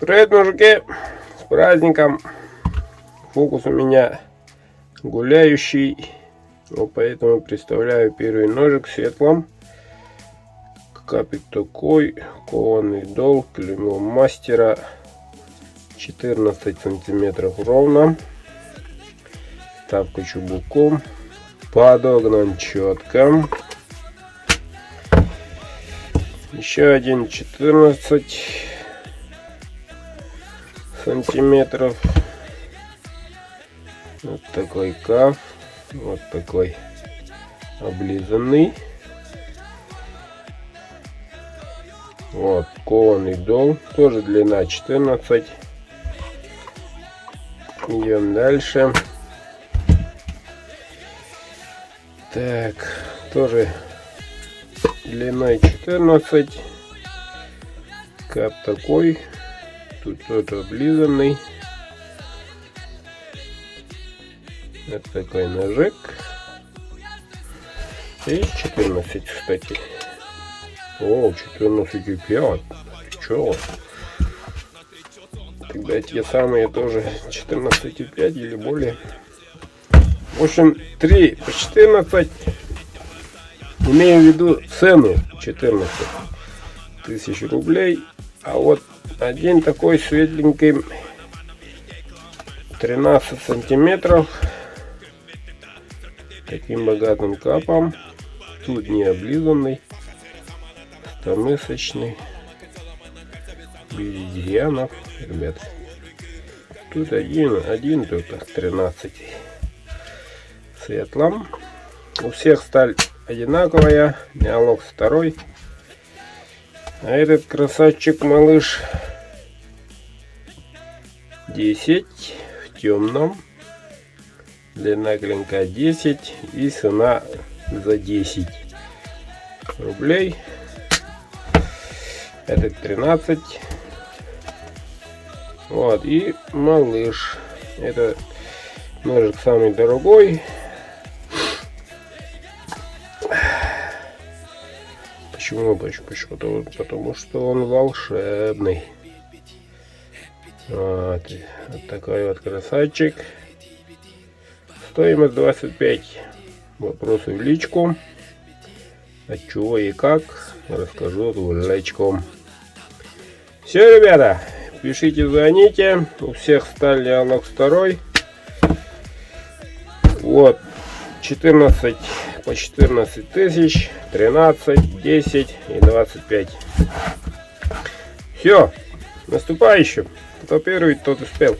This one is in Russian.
Привет, мужики! С праздником! Фокус у меня гуляющий, вот поэтому представляю первый ножик светлым. Капик такой, кованый дол, клеймо мастера, 14 сантиметров ровно. Ставка чубуком, подогнан четко. Еще один 14 сантиметров. Вот такой каф, вот такой облизанный. Вот кованый дол, тоже длина 14. Идем дальше. Так, тоже длиной 14. Кап такой. Тут тоже облизанный. Вот такой ножик. И 14, кстати. О, 14,5. Чё? Тогда те самые тоже 14,5 или более. В общем, 3 по 14. Имею в виду цену 14 тысяч рублей. А вот один такой светленький 13 сантиметров. Таким богатым капом. Тут не облизанный. Стомысочный. Без изъянов. Ребят. Тут один тут 13. Светлым. У всех сталь одинаковая. Неолокс 2. А этот красавчик малыш 10 в темном. Длина клинка 10 и цена за 10 рублей. Этот 13. Вот, и малыш. Это ножик самый дорогой. Почему? Потому что он волшебный. Вот такой вот красавчик. Стоимость 25. Вопросы в личку. От чего и как, расскажу в личку. Все, ребята, пишите, звоните. У всех сталь Неолокс 2. Вот 14 по 14 тысяч, 13, 10 и 25. Все, наступающим. Кто первый, тот успел.